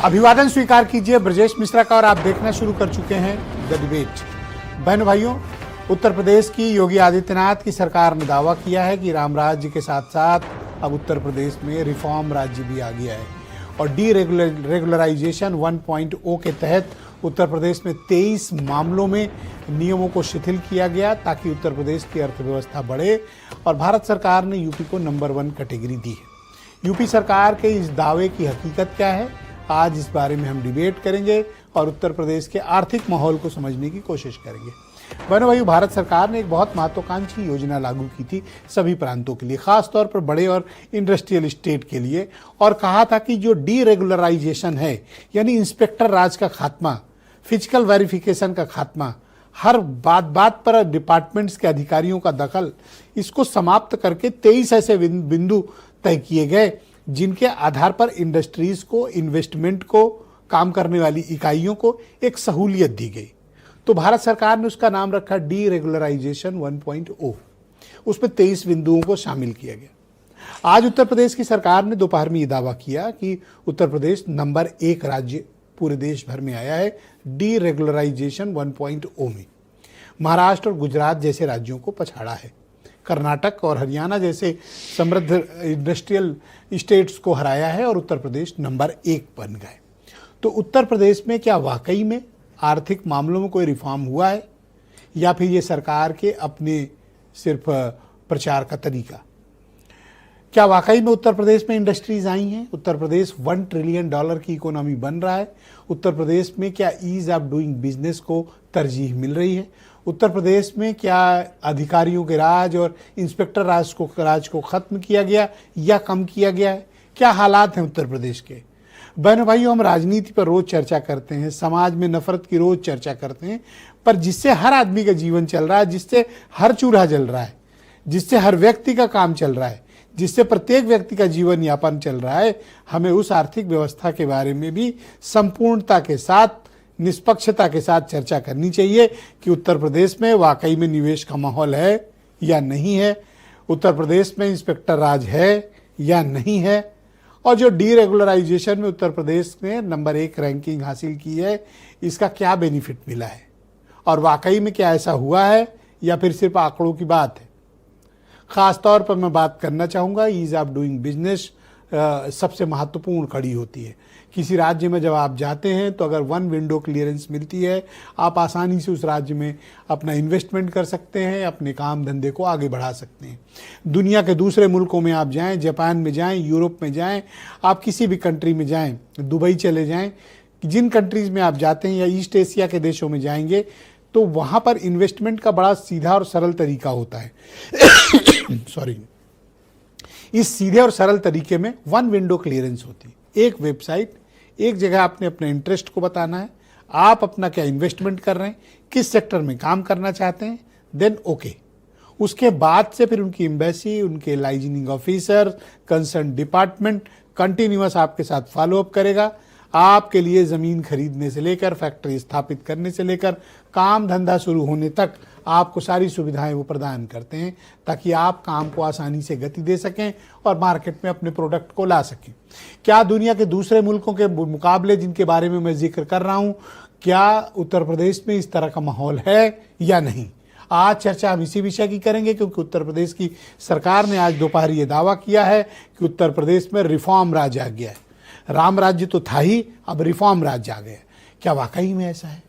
अभिवादन स्वीकार कीजिए ब्रजेश मिश्रा का और आप देखना शुरू कर चुके हैं द डिबेट। बहनों भाइयों, उत्तर प्रदेश की योगी आदित्यनाथ की सरकार ने दावा किया है कि राम राज्य के साथ साथ अब उत्तर प्रदेश में रिफॉर्म राज्य भी आ गया है और रेगुलराइजेशन 1.0 के तहत उत्तर प्रदेश में 23 मामलों में नियमों को शिथिल किया गया ताकि उत्तर प्रदेश की अर्थव्यवस्था बढ़े और भारत सरकार ने यूपी को नंबर 1 कैटेगरी दी है। यूपी सरकार के इस दावे की हकीकत क्या है, आज इस बारे में हम डिबेट करेंगे और उत्तर प्रदेश के आर्थिक माहौल को समझने की कोशिश करेंगे। बहनों भाइयों, भारत सरकार ने एक बहुत महत्वाकांक्षी योजना लागू की थी सभी प्रांतों के लिए, खासतौर पर बड़े और इंडस्ट्रियल स्टेट के लिए, और कहा था कि जो डीरेगुलराइजेशन है यानी इंस्पेक्टर राज का खात्मा, फिजिकल वेरिफिकेशन का खात्मा, हर बात पर डिपार्टमेंट्स के अधिकारियों का दखल, इसको समाप्त करके 23 ऐसे बिंदु तय किए गए जिनके आधार पर इंडस्ट्रीज को, इन्वेस्टमेंट को, काम करने वाली इकाइयों को एक सहूलियत दी गई। तो भारत सरकार ने उसका नाम रखा डीरेगुलराइजेशन 1.0। उसमें 23 बिंदुओं को शामिल किया गया। आज उत्तर प्रदेश की सरकार ने दोपहर में ये दावा किया कि उत्तर प्रदेश नंबर 1 राज्य पूरे देश भर में आया है डीरेगुलराइजेशन 1.0 में। महाराष्ट्र और गुजरात जैसे राज्यों को पछाड़ा है। कर्नाटक और हरियाणा जैसे समृद्ध इंडस्ट्रियल स्टेट्स को हराया है और उत्तर प्रदेश नंबर 1 बन गए। तो उत्तर प्रदेश में क्या वाकई में आर्थिक मामलों में कोई रिफॉर्म हुआ है या फिर ये सरकार के अपने सिर्फ प्रचार का तरीका? क्या वाकई में उत्तर प्रदेश में इंडस्ट्रीज आई हैं? उत्तर प्रदेश $1 ट्रिलियन की इकोनॉमी बन रहा है। उत्तर प्रदेश में क्या ईज ऑफ डूइंग बिजनेस को तरजीह मिल रही है? उत्तर प्रदेश में क्या अधिकारियों के राज और इंस्पेक्टर राज को खत्म किया गया या कम किया गया है? क्या हालात हैं उत्तर प्रदेश के? बहनों भाइयों, हम राजनीति पर रोज चर्चा करते हैं, समाज में नफरत की रोज चर्चा करते हैं, पर जिससे हर आदमी का जीवन चल रहा है, जिससे हर चूल्हा जल रहा है, जिससे हर व्यक्ति का काम चल रहा है, जिससे प्रत्येक व्यक्ति का जीवन यापन चल रहा है, हमें उस आर्थिक व्यवस्था के बारे में भी संपूर्णता के साथ, निष्पक्षता के साथ चर्चा करनी चाहिए कि उत्तर प्रदेश में वाकई में निवेश का माहौल है या नहीं है, उत्तर प्रदेश में इंस्पेक्टर राज है या नहीं है, और जो डीरेगुलराइजेशन में उत्तर प्रदेश ने नंबर 1 रैंकिंग हासिल की है, इसका क्या बेनिफिट मिला है और वाकई में क्या ऐसा हुआ है या फिर सिर्फ आंकड़ों की बात है। खासतौर पर मैं बात करना चाहूँगा, ईज ऑफ डूइंग बिजनेस सबसे महत्वपूर्ण कड़ी होती है। किसी राज्य में जब आप जाते हैं तो अगर 1 विंडो क्लियरेंस मिलती है, आप आसानी से उस राज्य में अपना इन्वेस्टमेंट कर सकते हैं, अपने काम धंधे को आगे बढ़ा सकते हैं। दुनिया के दूसरे मुल्कों में आप जाएं, जापान में जाएं, यूरोप में जाएं, आप किसी भी कंट्री में जाएं, दुबई चले जाएं, जिन कंट्रीज़ में आप जाते हैं या ईस्ट एशिया के देशों में जाएंगे तो वहाँ पर इन्वेस्टमेंट का बड़ा सीधा और सरल तरीका होता है। सॉरी, इस सीधे और सरल तरीके में 1 विंडो क्लियरेंस होती है। एक वेबसाइट, एक जगह आपने अपने इंटरेस्ट को बताना है, आप अपना क्या इन्वेस्टमेंट कर रहे हैं, किस सेक्टर में काम करना चाहते हैं, देन ओके। उसके बाद से फिर उनकी एम्बेसी, उनके liaisoning officer, concern department continuous आपके साथ फॉलोअप करेगा। आपके लिए ज़मीन खरीदने से लेकर फैक्ट्री स्थापित करने से लेकर काम धंधा शुरू होने तक आपको सारी सुविधाएं वो प्रदान करते हैं ताकि आप काम को आसानी से गति दे सकें और मार्केट में अपने प्रोडक्ट को ला सकें। क्या दुनिया के दूसरे मुल्कों के मुकाबले जिनके बारे में मैं जिक्र कर रहा हूं, क्या उत्तर प्रदेश में इस तरह का माहौल है या नहीं? आज चर्चा हम इसी विषय की करेंगे क्योंकि उत्तर प्रदेश की सरकार ने आज दोपहर ये दावा किया है कि उत्तर प्रदेश में रिफॉर्म राज्य आ गया है। राम राज्य तो था ही, अब रिफॉर्म राज्य आ गया। क्या वाकई में ऐसा है?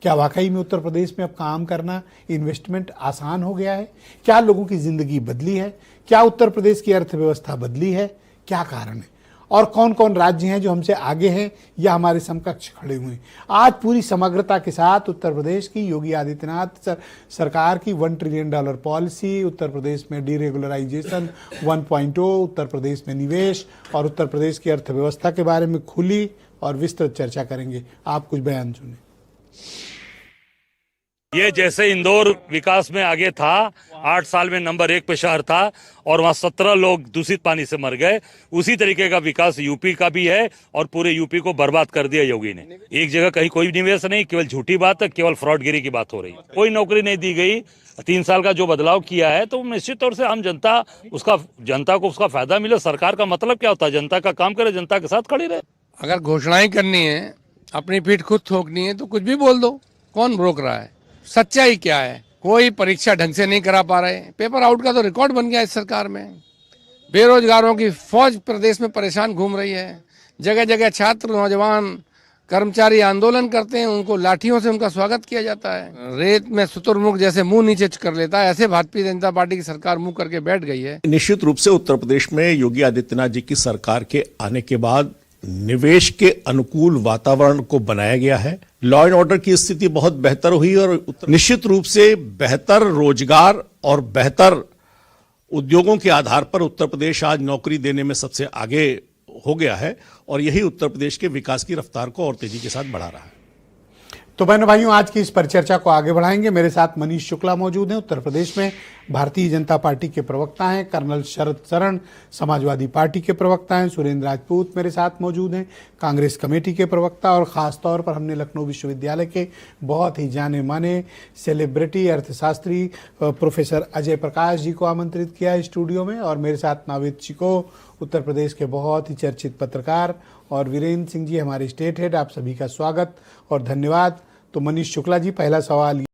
क्या वाकई में उत्तर प्रदेश में अब काम करना, इन्वेस्टमेंट आसान हो गया है? क्या लोगों की जिंदगी बदली है? क्या उत्तर प्रदेश की अर्थव्यवस्था बदली है? क्या कारण है? और कौन कौन राज्य हैं जो हमसे आगे हैं या हमारे समकक्ष खड़े हुए हैं? आज पूरी समग्रता के साथ उत्तर प्रदेश की योगी आदित्यनाथ सरकार की $1 ट्रिलियन पॉलिसी, उत्तर प्रदेश में डीरेगुलराइजेशन 1.0, उत्तर प्रदेश में निवेश और उत्तर प्रदेश की अर्थव्यवस्था के बारे में खुली और विस्तृत चर्चा करेंगे। आप कुछ बयान सुने। ये जैसे इंदौर विकास में आगे था, 8 साल में नंबर 1 पे शहर था और वहाँ 17 लोग दूषित पानी से मर गए, उसी तरीके का विकास यूपी का भी है और पूरे यूपी को बर्बाद कर दिया योगी ने। एक जगह कहीं कोई निवेश नहीं, केवल झूठी बात है, केवल फ्रॉडगिरी की बात हो रही है। कोई नौकरी नहीं दी गई। 3 साल का जो बदलाव किया है तो निश्चित तौर से आम जनता को उसका फायदा मिले। सरकार का मतलब क्या होता है? जनता का काम करे, जनता के साथ खड़ी रहे। अगर घोषणाएं करनी है, अपनी पीठ खुद ठोकनी है तो कुछ भी बोल दो, कौन रोक रहा है? सच्चाई क्या है? कोई परीक्षा ढंग से नहीं करा पा रहे, पेपर आउट का तो रिकॉर्ड बन गया इस सरकार में। बेरोजगारों की फौज प्रदेश में परेशान घूम रही है। जगह जगह छात्र, नौजवान, कर्मचारी आंदोलन करते हैं, उनको लाठियों से उनका स्वागत किया जाता है। रेत में शुतुरमुर्ग जैसे मुंह नीचे कर लेता है, ऐसे भारतीय जनता पार्टी की सरकार मुंह करके बैठ गई है। निश्चित रूप से उत्तर प्रदेश में योगी आदित्यनाथ जी की सरकार के आने के बाद निवेश के अनुकूल वातावरण को बनाया गया है। लॉ एंड ऑर्डर की स्थिति बहुत बेहतर हुई और निश्चित रूप से बेहतर रोजगार और बेहतर उद्योगों के आधार पर उत्तर प्रदेश आज नौकरी देने में सबसे आगे हो गया है और यही उत्तर प्रदेश के विकास की रफ्तार को और तेजी के साथ बढ़ा रहा है। तो बहनों भाइयों, आज की इस परिचर्चा को आगे बढ़ाएंगे। मेरे साथ मनीष शुक्ला मौजूद हैं, उत्तर प्रदेश में भारतीय जनता पार्टी के प्रवक्ता हैं। कर्नल शरद शरण समाजवादी पार्टी के प्रवक्ता हैं। सुरेंद्र राजपूत मेरे साथ मौजूद हैं, कांग्रेस कमेटी के प्रवक्ता। और ख़ास तौर पर हमने लखनऊ विश्वविद्यालय के बहुत ही जाने माने सेलिब्रिटी अर्थशास्त्री प्रोफेसर अजय प्रकाश जी को आमंत्रित किया है स्टूडियो में। और मेरे साथ नावेद चिको, उत्तर प्रदेश के बहुत ही चर्चित पत्रकार, और वीरेंद्र सिंह जी हमारे स्टेट हेड। आप सभी का स्वागत और धन्यवाद। तो मनीष शुक्ला जी, पहला सवाल